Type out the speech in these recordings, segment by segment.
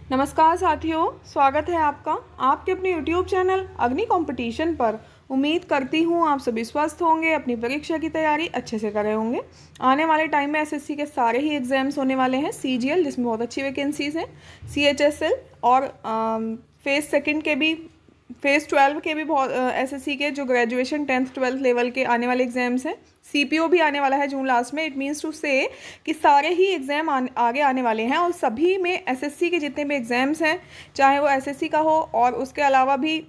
नमस्कार साथियों, स्वागत है आपका आपके अपने YouTube चैनल अग्नि कंपटीशन पर। उम्मीद करती हूँ आप सभी स्वस्थ होंगे, अपनी परीक्षा की तैयारी अच्छे से कर रहे होंगे। आने वाले टाइम में एसएससी के सारे ही एग्जाम्स होने वाले हैं। सीजीएल जिसमें बहुत अच्छी वैकेंसीज हैं, सीएचएसएल और फेज सेकंड के भी, फेज 12 के भी बहुत एसएससी के जो ग्रेजुएशन 10th 12th लेवल के आने वाले एग्जाम्स हैं। सीपीओ भी आने वाला है जून लास्ट में। इट मीन्स टू से कि सारे ही एग्ज़ाम आगे आने वाले हैं और सभी में एसएससी के जितने भी एग्ज़ाम्स हैं, चाहे वो एसएससी का हो और उसके अलावा भी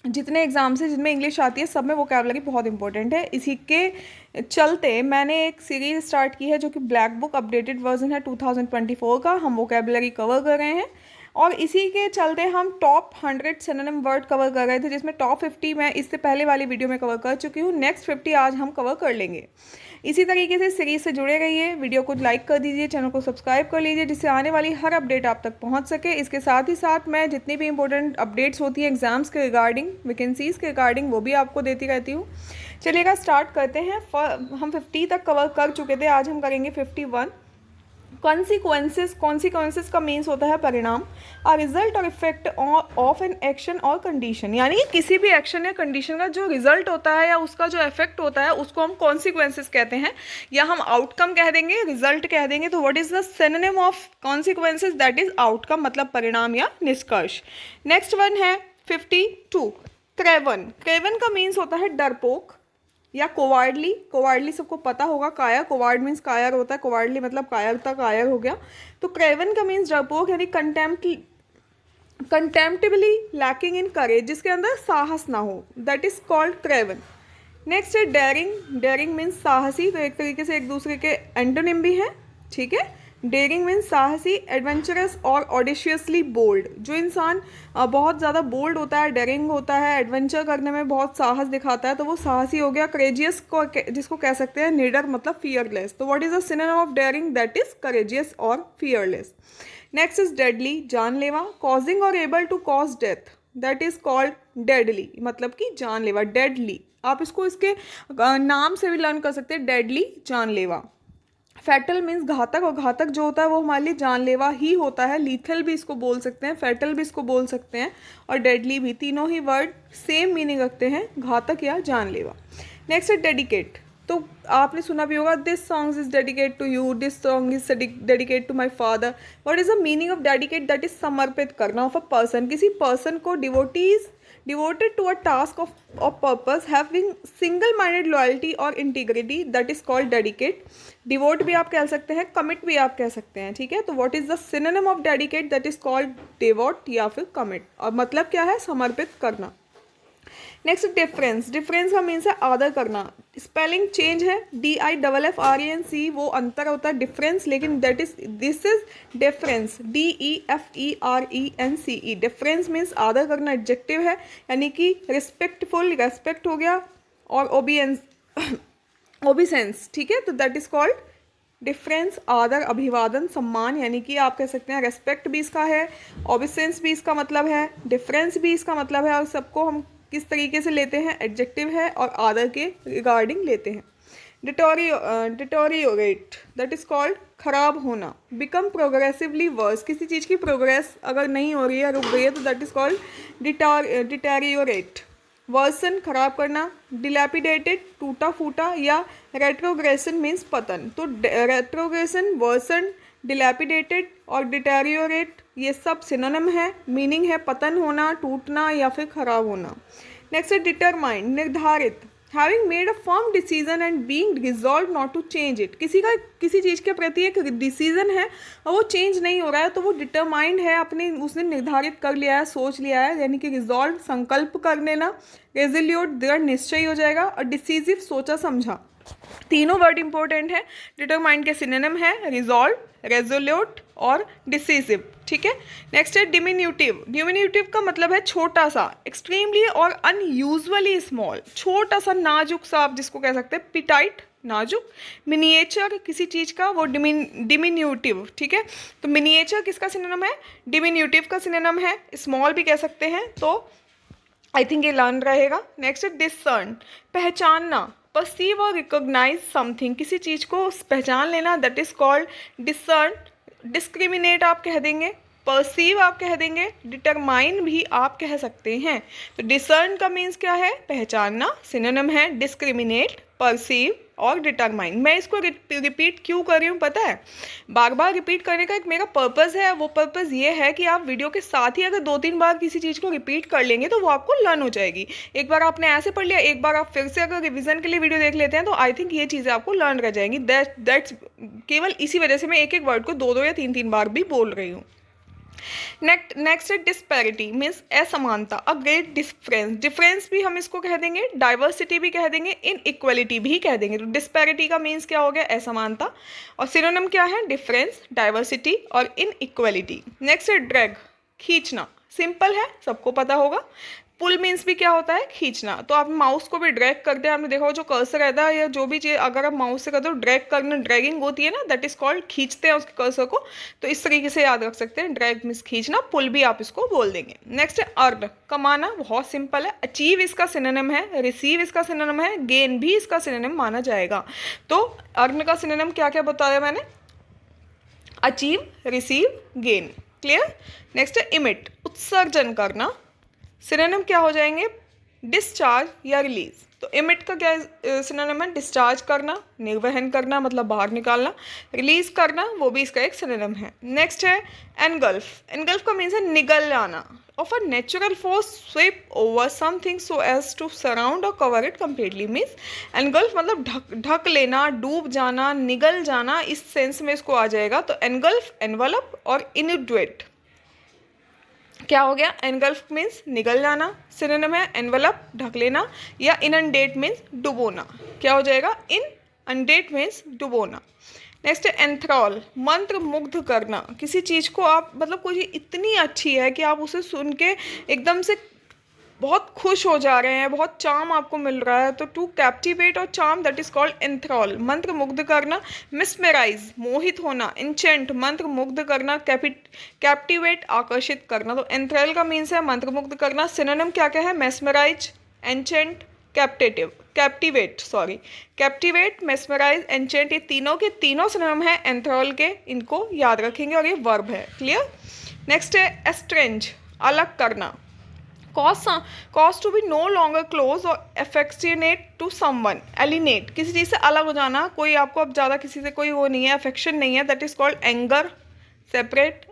जितने एग्ज़ाम्स हैं जिनमें इंग्लिश आती है, सब में वोकैबुलरी बहुत इंपॉर्टेंट है। इसी के चलते मैंने एक सीरीज़ स्टार्ट की है जो कि ब्लैक बुक अपडेटेड वर्जन है 2024 का। हम वोकैबुलरी कवर कर रहे हैं और इसी के चलते हम टॉप 100 सिनोनिम वर्ड कवर कर रहे थे, जिसमें टॉप 50 मैं इससे पहले वाली वीडियो में कवर कर चुकी हूँ। नेक्स्ट 50 आज हम कवर कर लेंगे। इसी तरीके से सीरीज से जुड़े रहिए, वीडियो को लाइक कर दीजिए, चैनल को सब्सक्राइब कर लीजिए, जिससे आने वाली हर अपडेट आप तक पहुंच सके। इसके साथ ही साथ मैं जितनी भी इंपॉर्टेंट अपडेट्स होती हैं एग्जाम्स के रिगार्डिंग, वैकेंसीज़ के रिगार्डिंग, वो भी आपको देती रहती हूँ। चलिएगा स्टार्ट करते हैं। हम 50 तक कवर कर चुके थे, आज हम करेंगे 51। कॉन्सिक्वेंसेस का मीन्स होता है परिणाम, अ रिजल्ट और इफेक्ट ऑफ एन एक्शन और कंडीशन, यानी कि किसी भी एक्शन या कंडीशन का जो रिजल्ट होता है या उसका जो इफेक्ट होता है उसको हम कॉन्सिक्वेंसेस कहते हैं, या हम आउटकम कह देंगे, रिजल्ट कह देंगे। तो what is the synonym of consequences? That is outcome, मतलब परिणाम या निष्कर्ष। नेक्स्ट वन है 52, क्रेवन। क्रेवन का मीन्स होता है डरपोक या कोवार्डली। कोवार्डली सबको पता होगा, कायर, कोवार्ड मीन्स कायर होता है, कोवार्डली मतलब कायरता, कायर हो गया। तो क्रेवन का मीन्स डरपोक यानी कंटेम्प्टिबली लैकिंग इन करेज, जिसके अंदर साहस ना हो, that is called Kraven. Next है डेयरिंग। डेयरिंग मीन्स साहसी, तो एक तरीके से एक दूसरे के एंटोनिम भी हैं, ठीक है। डेयरिंग मीन्स साहसी, एडवेंचरस और ऑडिशियसली बोल्ड। जो इंसान बहुत ज़्यादा बोल्ड होता है, डेयरिंग होता है, एडवेंचर करने में बहुत साहस दिखाता है, तो वो साहसी हो गया। करेजियस को जिसको कह सकते हैं निडर, मतलब फियरलेस। तो what is the synonym of daring? That is courageous और फियरलेस। नेक्स्ट इज डेडली, जानलेवा। कॉजिंग और able to cause death, that is called deadly, मतलब कि जानलेवा, डेडली। आप इसको इसके नाम से भी लर्न कर सकते हैं, डेडली, जानलेवा। फैटल मीन्स घातक, और घातक जो होता है वो हमारे लिए जानलेवा ही होता है। लीथल भी इसको बोल सकते हैं, फैटल भी इसको बोल सकते हैं, और डेडली भी। तीनों ही वर्ड सेम मीनिंग रखते हैं, घातक या जानलेवा। नेक्स्ट है डेडिकेट। तो आपने सुना भी होगा, this song is dedicate to you, this song is dedicate to my father. What is the meaning of dedicate? That is समर्पित करना ऑफ अ पर्सन, किसी पर्सन को। Devotees devoted to a task of purpose, having single minded loyalty or integrity, that is called dedicate. Devote भी आप कह सकते हैं, commit भी आप कह सकते हैं, ठीक है। तो what is the synonym of dedicate? That is called devote या फिर commit, और मतलब क्या है? समर्पित करना। Next difference. डिफरेंस का मीन्स है आदर करना। स्पेलिंग चेंज है, DIFFRENC, वो अंतर होता है डिफरेंस, लेकिन that is this is difference, DEFERENCE। Difference means आदर करना, एडजेक्टिव है, यानी कि रिस्पेक्टफुल, रेस्पेक्ट हो गया, और ओबीसेंस, ठीक है। तो दैट इज कॉल्ड डिफरेंस, आदर, अभिवादन, सम्मान, यानी कि आप कह सकते हैं रेस्पेक्ट भी इसका है, ओबीसेंस भी इसका मतलब है, डिफरेंस भी इसका मतलब है, और सबको हम किस तरीके से लेते हैं? एडजेक्टिव है और आदर के रिगार्डिंग लेते हैं। डिटोरियोरेट, दैट इज कॉल्ड खराब होना। बिकम प्रोग्रेसिवली वर्स, किसी चीज़ की प्रोग्रेस अगर नहीं हो रही है, रुक गई है, तो दैट इज कॉल्ड डिटोरियोरेट। वर्सन, खराब करना। डिलैपिडेटेड, टूटा फूटा, या रेट्रोग्रेशन मीन्स पतन। तो रेट्रोग्रेशन, वर्सन, डिलैपिडेटेड और डिटेरियोरेट, ये सब सिनोनिम है, मीनिंग है पतन होना, टूटना या फिर खराब होना। नेक्स्ट है डिटरमाइंड, निर्धारित। Having made a firm decision and being resolve not to change it, किसी चीज़ के प्रति एक डिसीजन है और वो चेंज नहीं हो रहा है, तो वो डिटरमाइंड है, अपने उसने निर्धारित कर लिया है, सोच लिया है, यानी कि रिजॉल्व, संकल्प कर लेना, रेजोल्यूट, दृढ़ निश्चय हो जाएगा, और डिसीजिव, सोचा समझा। तीनों वर्ड इंपॉर्टेंट है। डिटरमाइंड के सिनोनिम है रिजॉल्व, रेजोल्यूट और डिसीसिव, ठीक है। नेक्स्ट है डिमिन्यूटिव। डिमिन्यूटिव का मतलब है छोटा सा, एक्सट्रीमली और अनयूजुअली स्मॉल, छोटा सा, नाजुक सा, आप जिसको कह सकते हैं पिटाइट, नाजुक। मिनिएचर, किसी चीज़ का, वो डिमिन्यूटिव, ठीक है। तो मिनिएचर किसका सिनोनिम है? डिमिन्यूटिव का सिनोनिम है। स्मॉल भी कह सकते हैं, तो आई थिंक ये लर्न रहेगा। नेक्स्ट है डिसर्न, पहचानना। परसीव और रिकॉग्नाइज समथिंग, किसी चीज़ को पहचान लेना, that is called discern. Discriminate आप कह देंगे, परसीव आप कह देंगे, डिटरमाइन भी आप कह सकते हैं। तो डिसर्न का मीन्स क्या है, पहचानना, सिनोनिम है डिस्क्रिमिनेट, परसीव और डिटरमाइन। मैं इसको रिपीट क्यों कर रही हूँ पता है, बार बार रिपीट करने का एक मेरा पर्पज़ है, वो पर्पज़ ये है कि आप वीडियो के साथ ही अगर 2-3 बार किसी चीज़ को रिपीट कर लेंगे तो वो आपको लर्न हो जाएगी। एक बार आपने ऐसे पढ़ लिया, एक बार आप फिर से अगर रिविजन के लिए वीडियो देख लेते हैं तो आई थिंक ये चीज़ें आपको लर्न रह जाएंगी। दैट्स केवल इसी वजह से मैं एक एक वर्ड को 2-2 या 3-3 बार भी बोल रही हूँ। नेक्स्ट है डिस्पैरिटी मीन्स असमानता, अ ग्रेट डिफरेंस। डिफरेंस भी हम इसको कह देंगे, डाइवर्सिटी भी कह देंगे, इनइक्वालिटी भी कह देंगे। तो डिस्पैरिटी का मीन्स क्या हो गया, असमानता, और सिनोनिम क्या है, डिफरेंस, डाइवर्सिटी और इनइक्वालिटी। नेक्स्ट है ड्रैग, खींचना, सिंपल है, सबको पता होगा। पुल मीन्स भी क्या होता है, खींचना। तो आप माउस को भी ड्रैग करते हैं, आपने देखा हो जो कर्सर रहता है या जो भी चीज़ अगर आप माउस से करते हो ड्रैग करना, ड्रैगिंग होती है ना, दैट इज कॉल्ड, खींचते हैं उसके कर्सर को। तो इस तरीके से याद रख सकते हैं, ड्रैग मीन्स खींचना, पुल भी आप इसको बोल देंगे। नेक्स्ट है अर्न, कमाना, बहुत सिंपल है। अचीव इसका सिनोनिम है, रिसीव इसका सिनोनिम है, गेन भी इसका सिनोनिम माना जाएगा। तो अर्न का सिनोनिम क्या क्या बताया मैंने, achieve, receive, gain, clear. Next है इमिट, उत्सर्जन करना, सिनोनिम क्या हो जाएंगे, डिस्चार्ज या रिलीज। तो इमिट का क्या सिनोनिम है, डिस्चार्ज करना, निर्वहन करना मतलब बाहर निकालना, रिलीज करना वो भी इसका एक सिनोनिम है। नेक्स्ट है एनगल्फ, एनगल्फ का मीन्स है निगल जाना, of a natural force sweep over something so as to surround और cover it completely. Means engulf मतलब ढक लेना, डूब जाना, निगल जाना, इस सेंस में इसको आ जाएगा। तो एनगल्फ, एनवलप और इनड्वेट क्या हो गया, एनगल्फ मीन्स निगल जाना, सिनोनिम है एनवलप, ढक लेना, या इनंडेट मीन्स डुबोना, क्या हो जाएगा, इनंडेट मीन्स डुबोना। नेक्स्ट है एंथ्रॉल, मंत्र मुग्ध करना, किसी चीज़ को आप मतलब कोई चीज़ इतनी अच्छी है कि आप उसे सुन के एकदम से बहुत खुश हो जा रहे हैं, बहुत चार्म आपको मिल रहा है। तो टू कैप्टिवेट और चार्म दैट इज कॉल्ड एंथ्रॉल, मंत्र मुग्ध करना, मिसमेराइज मोहित होना, इंचेंट मंत्र मुग्ध करना, कैप्टिवेट आकर्षित करना। तो एंथ्रॉल का मीन्स है मंत्र मुग्ध करना, सिनोनिम क्या क्या है, mesmerise, enchant, captivate, mesmerise, enchant, ये तीनों के तीनों सिनोनिम है एंथ्रॉल के, इनको याद रखेंगे और ये वर्ब है, क्लियर। नेक्स्ट है एस्ट्रेंज, अलग करना, cause to be no longer close or affectionate to someone, alienate, किसी चीज़ से अलग हो जाना, कोई आपको अब ज़्यादा किसी से कोई वो नहीं है, अफेक्शन नहीं है, that is called anger, separate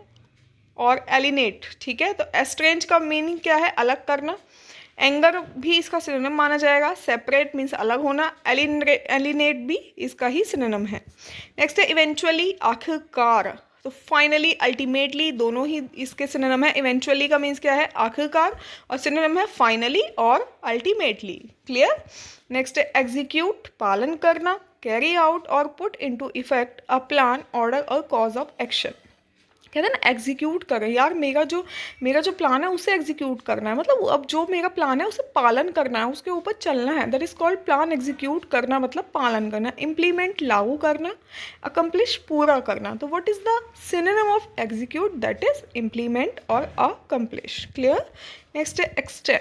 और एलिनेट, ठीक है। तो एस्ट्रेंज का मीनिंग क्या है, अलग करना, एंगर भी इसका सिनोनिम माना जाएगा, सेपरेट मीन्स अलग होना, एलिनेट भी इसका ही सिनोनिम है। नेक्स्ट है इवेंचुअली, आखिरकार, तो फाइनली, अल्टीमेटली, दोनों ही इसके सिनोनिम है। इवेंचुअली का मीन्स क्या है, आखिरकार, और सिनोनिम है फाइनली और अल्टीमेटली, क्लियर। नेक्स्ट है एग्जीक्यूट, पालन करना, कैरी आउट और put into effect a plan, order और कॉज ऑफ एक्शन। कहते हैं ना एग्जीक्यूट करें, यार मेरा जो प्लान है उसे एग्जीक्यूट करना है, मतलब अब जो मेरा प्लान है उसे पालन करना है, उसके ऊपर चलना है, that is called plan. Execute करना मतलब पालन करना, इम्प्लीमेंट लागू करना, अकम्प्लिश पूरा करना। तो what is the synonym of execute, that is implement और अकम्प्लिश, क्लियर। नेक्स्ट है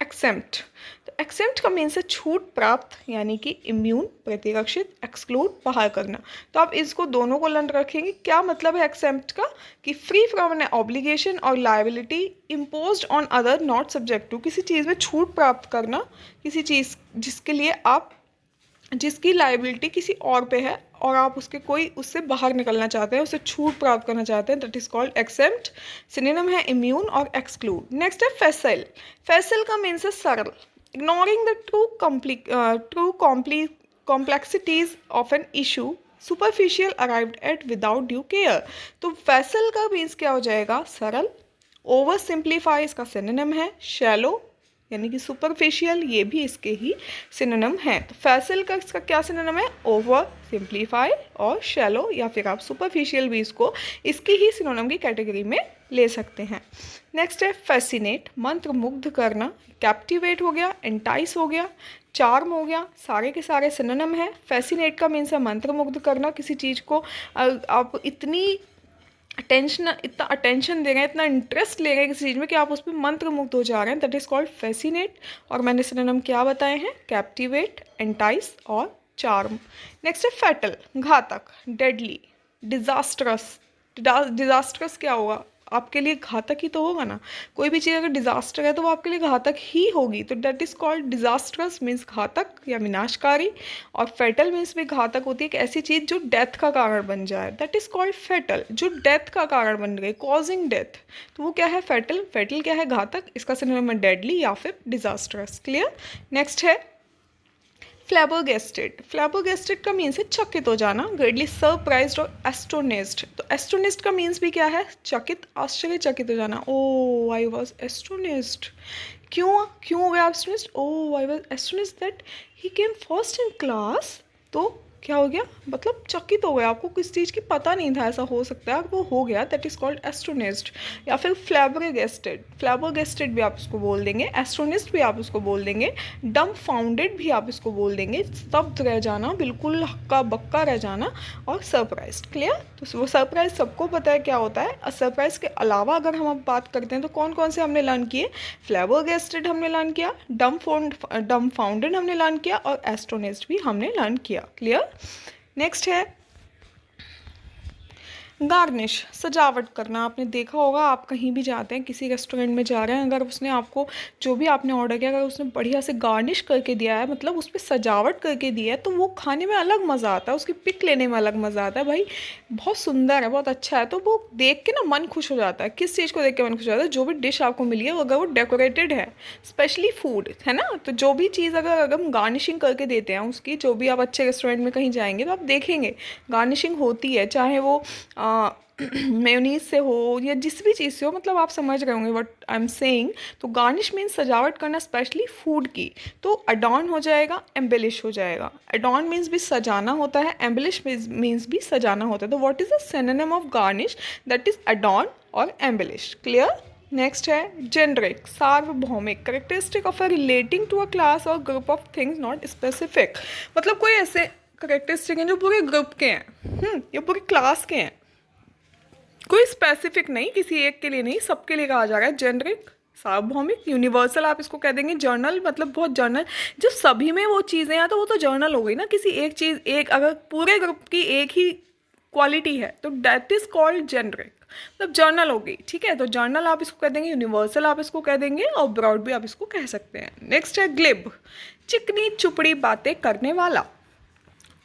एक्सेम्प्ट, तो एक्सेप्ट का मीन्स है छूट प्राप्त यानी कि इम्यून, प्रतिरक्षित, एक्सक्लूड, बाहर करना। तो आप इसको दोनों को लर्न रखेंगे, क्या मतलब है एक्सेप्ट का, कि फ्री फ्रॉम एन ऑब्लिगेशन और liability imposed on other not subject to, किसी चीज़ में छूट प्राप्त करना, किसी चीज़ जिसके लिए आप, जिसकी लायबिलिटी किसी और पे है और आप उससे बाहर निकलना चाहते हैं, उसे छूट प्राप्त करना चाहते हैं, that is called except. Synonym है इम्यून और एक्सक्लूड। नेक्स्ट है फैसल, फैसल का मीन्स है सरल, ignoring the true complexities of an issue, superficial arrived at without due care. तो फैसल का मीन्स क्या हो जाएगा, सरल, ओवर सिंप्लीफाई इसका सिनोनिम है, शैलो यानी कि सुपरफिशियल, ये भी इसके ही सिनोनिम है। तो फैसल का इसका क्या सिनोनिम है, ओवर, सिंप्लीफाई और शैलो, या फिर आप सुपरफिशियल भी इसको इसकी ही सिनोनिम की कैटेगरी में ले सकते हैं। नेक्स्ट है फैसिनेट, मंत्र मुग्ध करना, कैप्टिवेट हो गया, एंटाइस हो गया, चार्म हो गया, सारे के सारे सिनोनिम है। फैसिनेट का मीन्स है मंत्र मुग्ध करना, किसी चीज़ को आप इतना अटेंशन दे रहे हैं, इतना इंटरेस्ट ले रहे हैं किसी चीज़ में कि आप उस पर मंत्र मुग्ध हो जा रहे हैं, दैट इज कॉल्ड फैसिनेट। और मैंने सिनोनिम क्या बताए हैं, कैप्टिवेट, एंटाइस और चार्म। नेक्स्ट है फैटल, घातक, डेडली, डिजास्ट्रस, डिजास्टरस क्या होगा, आपके लिए घातक ही तो होगा ना। कोई भी चीज़ अगर डिजास्टर है तो वो आपके लिए घातक ही होगी, तो that is called disastrous means घातक या विनाशकारी। और फेटल मीन्स भी घातक होती है, एक ऐसी चीज़ जो डेथ का कारण बन जाए, दैट इज कॉल्ड फेटल, जो डेथ का कारण बन गई, कॉजिंग डेथ। तो वो क्या है, फेटल। फेटल क्या है, घातक, इसका सिनोनिम है डेडली या फिर डिजास्टरस। क्लियर। नेक्स्ट है फ्लैबरगेस्टेड। फ्लैबरगेस्टेड का मीन्स है चकित हो जाना, ग्रेटली सरप्राइज्ड और एस्टोनिस्ड। तो एस्टोनिस्ड का मीन्स भी क्या है, चकित, आश्चर्यचकित हो जाना। Oh I was astonished. क्यों क्यों हो गया astonished, oh I was astonished that he came first in class. तो क्या हो गया, मतलब चकित हो गया, आपको किस चीज़ की पता नहीं था ऐसा हो सकता है, वो हो गया, दैट इज कॉल्ड एस्टोनिस्ड। या फिर फ्लैबरगेस्टेड, फ्लैबरगेस्टेड भी आप इसको बोल देंगे, एस्टोनिस्ड भी आप इसको बोल देंगे, डम फाउंडेड भी आप इसको बोल देंगे, स्तब्ध रह जाना, बिल्कुल हक्का बक्का रह जाना, और सरप्राइज। क्लियर। तो वो सरप्राइज सबको पता है क्या होता है। और सरप्राइज के अलावा अगर हम अब बात करते हैं तो कौन कौन से हमने लर्न किए, फ्लैबरगेस्टेड हमने लर्न किया, डम फाउंडेड हमने लर्न किया, और एस्टोनिस्ड भी हमने लर्न किया। क्लियर। नेक्स्ट है गार्निश, सजावट करना। आपने देखा होगा, आप कहीं भी जाते हैं, किसी रेस्टोरेंट में जा रहे हैं, अगर उसने आपको जो भी आपने ऑर्डर किया, अगर उसने बढ़िया से गार्निश करके दिया है, मतलब उस पर सजावट करके दिया है, तो वो खाने में अलग मज़ा आता है, उसकी पिक लेने में अलग मज़ा आता है। भाई बहुत सुंदर है, बहुत अच्छा है, तो वो देख के ना मन खुश हो जाता है। किस चीज़ को देख के मन खुश हो जाता है, जो भी डिश आपको मिली है अगर वो डेकोरेटेड है, स्पेशली फूड है ना, तो जो भी चीज़ अगर हम गार्निशिंग करके देते हैं उसकी, जो भी आप अच्छे रेस्टोरेंट में कहीं जाएंगे तो आप देखेंगे गार्निशिंग होती है, चाहे वो मेयोनीज से हो या जिस भी चीज़ से हो, मतलब आप समझ रहे होंगे व्हाट आई एम सेइंग। तो गार्निश मीन्स सजावट करना, स्पेशली फूड की। तो अडॉर्न हो जाएगा, एम्बेलिश हो जाएगा। अडॉर्न मीन्स भी सजाना होता है, एम्बेलिश मीन्स भी सजाना होता है। तो what is the synonym of garnish, that is adorn और एम्बेलिश। क्लियर। नेक्स्ट है जेनरिक, सार्वभौमिक, characteristic of a relating to a class और group of things, not specific. मतलब कोई ऐसे करेक्टरिस्टिक हैं जो पूरे ग्रुप के हैं, या पूरी क्लास के हैं, कोई स्पेसिफिक नहीं, किसी एक के लिए नहीं, सबके लिए कहा जा रहा है। जेनरिक, सार्वभौमिक, यूनिवर्सल आप इसको कह देंगे। जर्नल मतलब बहुत जर्नल, जब सभी में वो चीज़ें हैं तो वो तो जर्नल हो गई ना, किसी एक चीज़, एक अगर पूरे ग्रुप की एक ही क्वालिटी है तो दैट इज कॉल्ड जेनरिक, मतलब जर्नल हो गई। ठीक है, तो जर्नल आप इसको कह देंगे, यूनिवर्सल आप इसको कह देंगे, और ब्रॉड भी आप इसको कह सकते हैं। नेक्स्ट है ग्लिब, चिकनी चुपड़ी बातें करने वाला,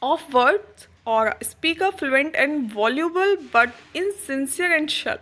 of words or speaker fluent and voluble but insincere and sharp,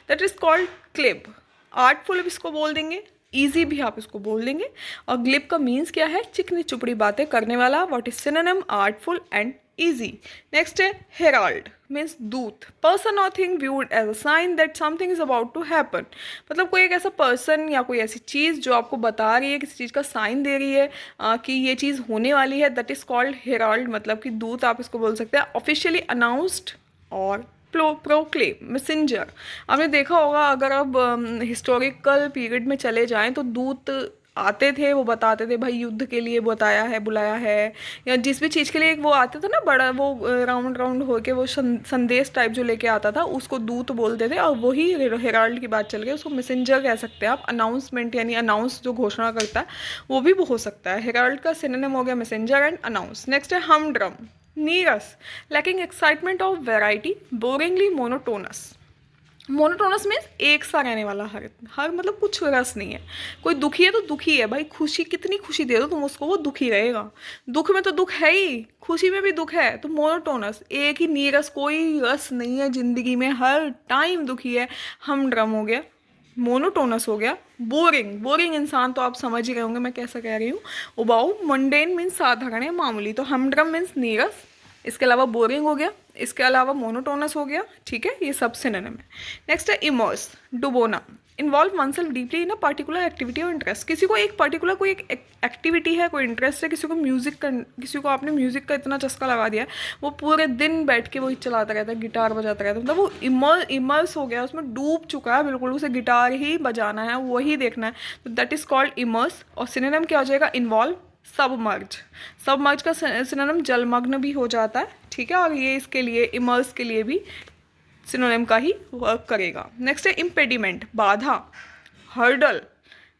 that is called glib। Artful भी इसको बोल देंगे, ईजी भी आप इसको बोल देंगे। और ग्लिब का मीन्स क्या है, चिकनी चुपड़ी बातें करने वाला। What is synonym, artful and easy. Next है हेराल्ड, मीन्स दूत, पर्सन और thing viewed as a sign that something is about to happen. मतलब कोई एक ऐसा पर्सन या कोई ऐसी चीज़ जो आपको बता रही है, किसी चीज़ का साइन दे रही है कि ये चीज़ होने वाली है, दैट इज कॉल्ड हेराल्ड, मतलब कि दूत आप इसको बोल सकते हैं। ऑफिशियली अनाउंस्ड और प्रोक्लेम, मैसेंजर। आपने देखा होगा, अगर अब हिस्टोरिकल पीरियड में चले जाएं तो दूत आते थे, वो बताते थे भाई युद्ध के लिए बताया है, बुलाया है, या जिस भी चीज़ के लिए वो आते थे ना, बड़ा वो राउंड राउंड होके वो संदेश टाइप जो लेके आता था, उसको दूत बोलते थे। और वही हेराल्ड की बात चल गई, उसको मैसेंजर कह सकते हैं आप। अनाउंसमेंट यानी अनाउंस जो घोषणा करता है वो भी वो हो सकता है। हेराल्ड का सिनोनिम हो गया मैसेंजर एंड अनाउंस। नेक्स्ट है हमड्रम, नीरस, lacking excitement of variety, boringly monotonous. Monotonous means एक सा रहने वाला, हर हर मतलब कुछ रस नहीं है। कोई दुखी है तो दुखी है भाई, खुशी कितनी खुशी दे दो तुम उसको, वो दुखी रहेगा। दुख में तो दुख है ही, खुशी में भी दुख है। तो मोनोटोनस, एक ही नीरस, कोई रस नहीं है जिंदगी में, हर टाइम दुखी है। हमड्रम हो गया, मोनोटोनस हो गया। बोरिंग, बोरिंग इंसान तो आप समझ ही रहे होंगे मैं कैसा कह रही हूँ। उबाऊ, मंडेन मीन्स साधारण या मामूली। तो हमड्रम मीन्स नीरस, इसके अलावा बोरिंग हो गया, इसके अलावा मोनोटोनस हो गया। ठीक है, ये सब सिनोनिम है। नेक्स्ट है इमर्स, डुबोना, involve oneself deeply in a particular activity और इंटरेस्ट। किसी को एक पर्टिकुलर कोई एक एक्टिविटी है, कोई इंटरेस्ट है, किसी को म्यूजिक का, किसी को आपने म्यूजिक का इतना चस्का लगा दिया वो पूरे दिन बैठ के वही चलाता रहता है, गिटार बजाता रहता है, मतलब वो इमर्स हो गया, उसमें डूब चुका है बिल्कुल, उसे गिटार ही बजाना है, वही देखना है। तो दैट इज कॉल्ड इमर्स। और सिनोनिम क्या हो जाएगा, इन्वॉल्व, सबमर्ज। सबमर्ज का सिनोनिम जलमग्न भी हो जाता है। ठीक है, और ये इसके लिए इमर्स के लिए भी सिनोनिम का ही वर्क करेगा। नेक्स्ट है इम्पेडिमेंट, बाधा, hurdle,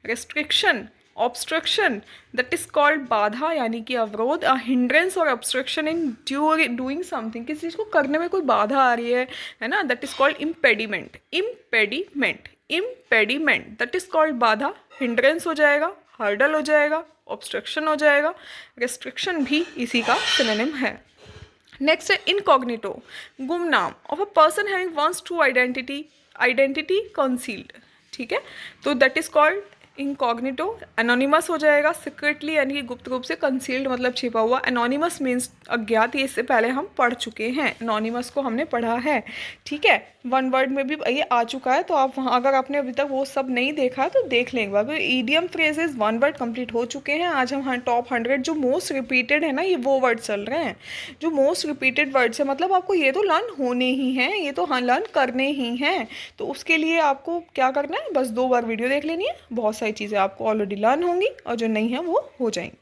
restriction, obstruction that is called बाधा यानी कि अवरोध, अ हिंड्रेंस और ऑब्स्ट्रक्शन इन डूइंग समथिंग, किसी चीज़ को करने में कोई बाधा आ रही है ना, that is called impediment. Impediment, impediment that is called बाधा, हिंड्रेंस हो जाएगा, हर्डल हो जाएगा, ऑब्स्ट्रक्शन हो जाएगा, रेस्ट्रिक्शन भी इसी का सिनोनिम है। नेक्स्ट है इनकॉग्निटो, गुमनाम of a person having one's true identity, identity concealed, ठीक है, तो that is called incognito. Anonymous हो जाएगा, सीक्रेटली यानी कि गुप्त रूप से, कंसील्ड मतलब छिपा हुआ, एनोनिमस मीन्स अज्ञात, ये इससे पहले हम पढ़ चुके हैं, एनोनिमस को हमने पढ़ा है, ठीक है, वन वर्ड में भी ये आ चुका है, तो आप वहाँ अगर आपने अभी तक वो सब नहीं देखा है तो देख लेंगे। अगर idiom phrases one word complete हो चुके हैं। आज हम टॉप 100 जो मोस्ट रिपीटेड है ना, ये वो वर्ड चल रहे हैं जो मोस्ट रिपीटेड वर्ड्स है, मतलब आपको ये तो लर्न होने ही हैं, ये तो हाँ लर्न करने ही हैं, तो उसके लिए आपको क्या करना है, बस 2 बार वीडियो देख लेनी है, बहुत सारी चीज़ें आपको ऑलरेडी लर्न होंगी और जो नहीं है वो हो जाएंगी।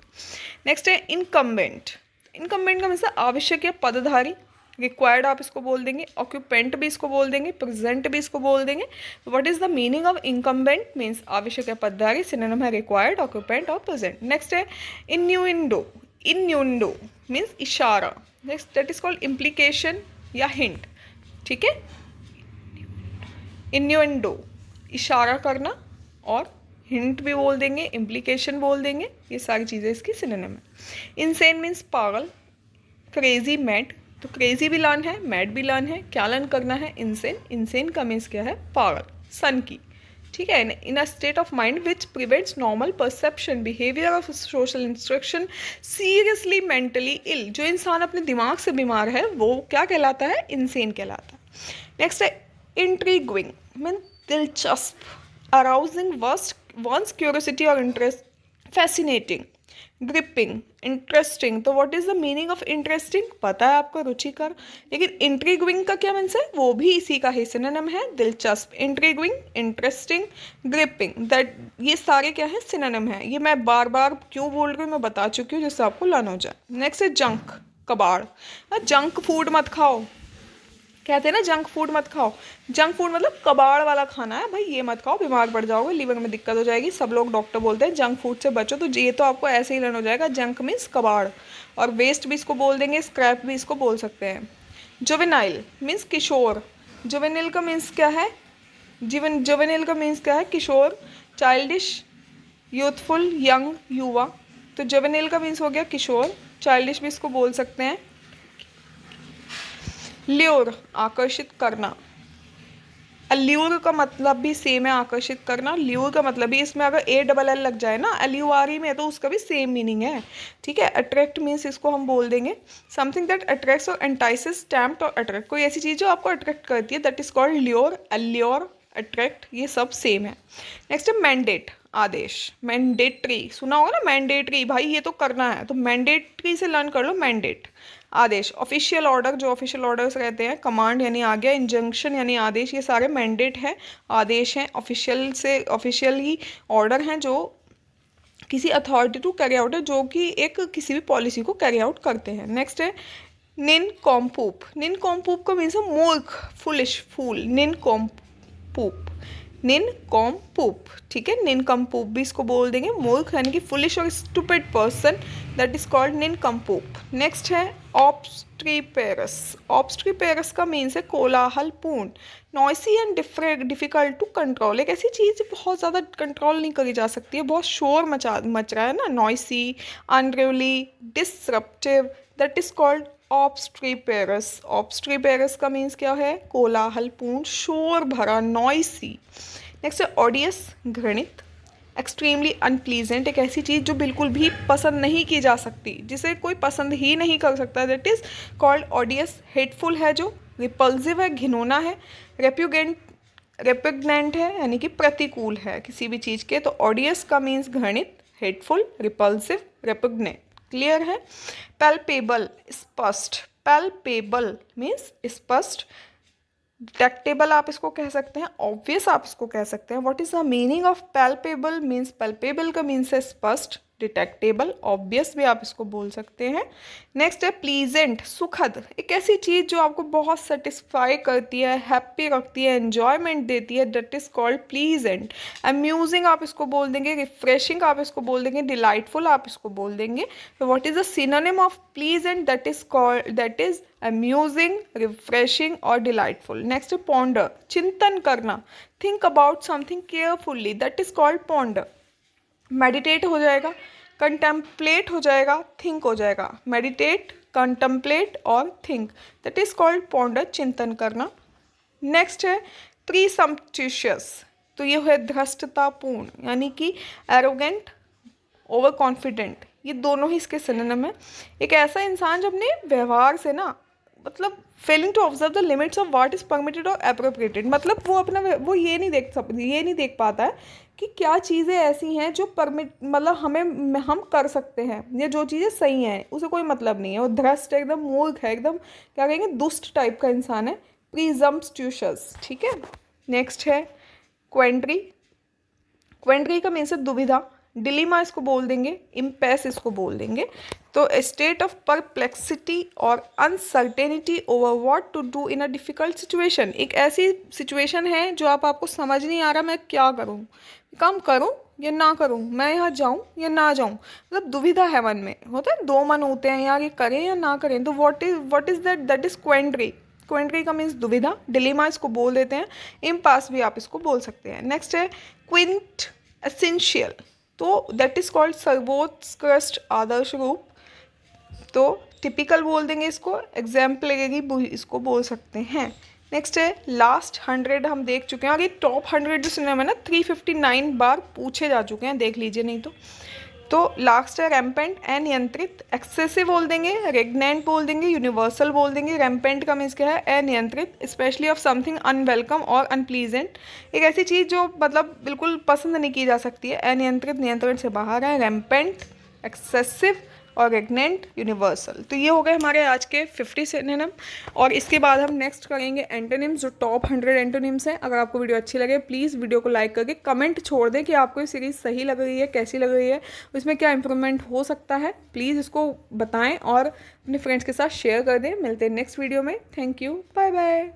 नेक्स्ट है इनकम्बेंट। इनकम्बेंट का मतलब आवश्यक या पदधारी, रिक्वायर्ड आप इसको बोल देंगे, ऑक्यूपेंट भी इसको बोल देंगे, प्रेजेंट भी इसको बोल देंगे। What is the meaning of incumbent, means आवश्यक या पदधारी, सिनोनिम है रिक्वायर्ड, ऑक्यूपेंट और प्रेजेंट। नेक्स्ट है इन्यूइंडो। इन्यूइंडो मीन्स इशारा, next that is called implication या हिंट, ठीक है, इन्यूइंडो इशारा करना, और हिंट भी बोल देंगे, इम्प्लीकेशन बोल देंगे, ये सारी चीज़ें इसकी सिनोनिम है। इनसेन मीन्स पागल, क्रेजी मैड, तो क्रेजी भी लर्न है, मैड भी लर्न है, क्या लर्न करना है, इनसेन, इनसेन का मीन्स क्या है, पागल, सन की, ठीक है, in a state of mind which prevents normal perception behaviour of social instruction, seriously mentally ill, जो इंसान अपने दिमाग से बीमार है वो क्या कहलाता है, इनसेन कहलाता है। नेक्स्ट है इंट्रीग्विंग, मीन दिलचस्प, अराउजिंग वंस क्यूरियोसिटी और इंटरेस्ट, फैसिनेटिंग, ग्रिपिंग, इंटरेस्टिंग, तो what is the meaning of interesting, पता है आपको, रुचिकर, लेकिन इंट्रीग्विंग का क्या मीन्स है, वो भी इसी का ही सिनोनिम है, दिलचस्प, इंट्रीग्विंग, इंटरेस्टिंग, ग्रिपिंग, दैट ये सारे क्या है, सिनोनिम है, ये मैं बार बार क्यों बोल रही हूँ मैं बता चुकी हूँ जिससे आपको लर्न हो जाए। नेक्स्ट है जंक, कबाड़, जंक फूड मत खाओ, कहते हैं ना जंक फूड मत खाओ, जंक फूड मतलब कबाड़ वाला खाना है भाई, ये मत खाओ, बीमार पड़ जाओगे, लीवर में दिक्कत हो जाएगी, सब लोग डॉक्टर बोलते हैं जंक फूड से बचो, तो ये तो आपको ऐसे ही लर्न हो जाएगा, जंक मीन्स कबाड़, और वेस्ट भी इसको बोल देंगे, स्क्रैप भी इसको बोल सकते हैं। जुवेनाइल मीन्स किशोर, जुवेनिल का मीन्स क्या है, जुवेनिल का मीन्स क्या है, किशोर, चाइल्डिश, यूथफुल, यंग, युवा, तो जुवेनिल का मीन्स हो गया किशोर, चाइल्डिश भी इसको बोल सकते हैं। ल्यूर आकर्षित करना, अल्यूर का मतलब भी सेम है, आकर्षित करना, ल्यूर का मतलब भी, इसमें अगर ALL लग जाए ना एल्यूआरी में तो उसका भी सेम मीनिंग है, ठीक है। अट्रैक्ट मीन्स इसको हम बोल देंगे समथिंग दैट अट्रैक्ट्स और एंटाइसेस, टेम्प्ट और अट्रैक्ट, कोई ऐसी चीज़ जो आपको अट्रैक्ट करती है, that is called lure, allure, attract, ये सब सेम है। नेक्स्ट है मैंडेट, आदेश, मैंडेटरी, सुना होगा ना मैंडेटरी, भाई ये तो करना है, तो मैंडेटरी से लर्न कर लो, मैंडेट, आदेश, ऑफिशियल ऑर्डर, जो ऑफिशियल ऑर्डर्स रहते हैं, कमांड यानी आज्ञा, इंजंक्शन यानी आदेश, ये सारे मैंडेट है, आदेश हैं, ऑफिशियल से ऑफिशियल ही ऑर्डर हैं जो किसी अथॉरिटी टू कैरी आउट है, जो कि एक किसी भी पॉलिसी को कैरी आउट करते हैं। नेक्स्ट है निन कॉम्पूप, निन कॉम्पूप का मीन्स है मूर्ख, फुलिश, फूल, निन कॉम्पूप, निन कॉम्पूप, ठीक है, निन कम्पूप भी इसको बोल देंगे, मूर्ख यानी कि फुलिश और stupid person, that is called nincompoop. Next है ऑब्स्ट्रीपेरस, ऑब्स्ट्रीपेरस का मीन्स है कोलाहलपूर्ण, noisy and difficult to control, एक ऐसी चीज़ बहुत ज़्यादा कंट्रोल नहीं करी जा सकती है, बहुत शोर मच रहा है ना, noisy, unruly, disruptive, that is called obstreperous. Obstreperous का मीन्स क्या है, कोलाहलपूर्ण, शोर भरा, नॉइसी। नेक्स्ट है ऑडियस, घृणित, एक्सट्रीमली अनप्लीजेंट, एक ऐसी चीज़ जो बिल्कुल भी पसंद नहीं की जा सकती, जिसे कोई पसंद ही नहीं कर सकता, दैट इज कॉल्ड ऑडियस। हेटफुल है जो, रिपल्सिव है, घिनौना है, रेपुग्नेंट है यानी कि प्रतिकूल है किसी भी चीज़ के, तो ऑडियस का मीन्स घृणित, हेटफुल, रिपल्सिव, रेपुग्नेंट, क्लियर है। पैल्पेबल, स्पष्ट, पैल्पेबल मीन्स स्पष्ट, डिटेक्टेबल आप इसको कह सकते हैं, ऑब्वियस आप इसको कह सकते हैं। What is the meaning of palpable, means palpable का मीन्स है स्पष्ट, डिटेक्टेबल, ऑब्वियस भी आप इसको बोल सकते हैं। नेक्स्ट है प्लीजेंट, सुखद, एक ऐसी चीज़ जो आपको बहुत सेटिस्फाई करती है, हैप्पी रखती है, एन्जॉयमेंट देती है, that is called pleasant. Amusing आप इसको बोल देंगे, रिफ्रेशिंग आप इसको बोल देंगे, डिलाइटफुल आप इसको बोल देंगे। तो what is the synonym of pleasant? That is called, that is amusing, refreshing और डिलाइटफुल। नेक्स्ट पॉन्डर, चिंतन करना, think about something carefully, that is called ponder. Meditate हो जाएगा, कंटेम्पलेट हो जाएगा, थिंक हो जाएगा। मेडिटेट, कंटेम्पलेट और think, that is called ponder, चिंतन करना। नेक्स्ट है प्रीसम्प्चुशियस, तो ये है धृष्टतापूर्ण, यानी कि एरोगेंट, ओवर कॉन्फिडेंट, ये दोनों ही इसके सिनोनिम है। एक ऐसा इंसान जो अपने व्यवहार से ना, मतलब failing to observe the limits of what is permitted और एप्रोप्रिएटेड, मतलब वो अपना वो ये नहीं देख पाता है कि क्या चीज़ें ऐसी हैं जो परमिट, मतलब हम कर सकते हैं, या जो चीज़ें सही हैं उसे कोई मतलब नहीं है। वो ध्रस्ट है, एकदम मूर्ख है, एकदम क्या कहेंगे, दुष्ट टाइप का इंसान है, प्रीजम्प्ट्यूशस। ठीक है। नेक्स्ट है क्वेंट्री, क्वेंट्री का मीन्स है दुविधा, डिलीमा इसको बोल देंगे, इम्पेस इसको बोल देंगे। तो स्टेट ऑफ परप्लेक्सिटी और uncertainty over what to do in a difficult situation, एक ऐसी सिचुएशन है जो आपको समझ नहीं आ रहा मैं क्या करूँ, काम करूँ या ना करूँ, मैं यहाँ जाऊँ या ना जाऊँ, मतलब दुविधा है मन में, होता है दो मन होते हैं यार, ये करें या ना करें। तो what is that? That is quandary. Quandary का मीन्स दुविधा, डिलीमा इसको बोल देते हैं, इम्पास भी आप इसको बोल सकते हैं। नेक्स्ट है क्विंट एसेंशियल, तो दैट इज कॉल्ड सर्वोत्कृष्ट आदर्श रूप, तो टिपिकल बोल देंगे इसको, एग्जाम्पलरी इसको बोल सकते हैं। नेक्स्ट है लास्ट 100, हम देख चुके हैं, और ये टॉप 100 जो सिनेमा है ना 359 बार पूछे जा चुके हैं, देख लीजिए नहीं तो लास्ट है रैम्पेंट, अनियंत्रित, एक्सेसिव बोल देंगे, रेगनेंट बोल देंगे, यूनिवर्सल बोल देंगे। रैम्पेंट का मीन्स क्या है? अनियंत्रित, स्पेशली ऑफ समथिंग अनवेलकम और अनप्लीजेंट, एक ऐसी चीज़ जो मतलब बिल्कुल पसंद नहीं की जा सकती है। अनियंत्रित नियंत्रण से बाहर है, रैम्पेंट, एक्सेसिव और रेगनेंट, यूनिवर्सल। तो ये हो गए हमारे आज के 50 सिनोनिम, और इसके बाद हम नेक्स्ट करेंगे एंटोनिम्स, जो टॉप 100 एंटोनिम्स हैं। अगर आपको वीडियो अच्छी लगे प्लीज़ वीडियो को लाइक करके कमेंट छोड़ दें कि आपको ये सीरीज़ सही लग रही है, कैसी लग रही है, उसमें क्या इंप्रूवमेंट हो सकता है, प्लीज़ इसको बताएं और अपने फ्रेंड्स के साथ शेयर कर दें। मिलते हैं नेक्स्ट वीडियो में। Thank you, bye bye.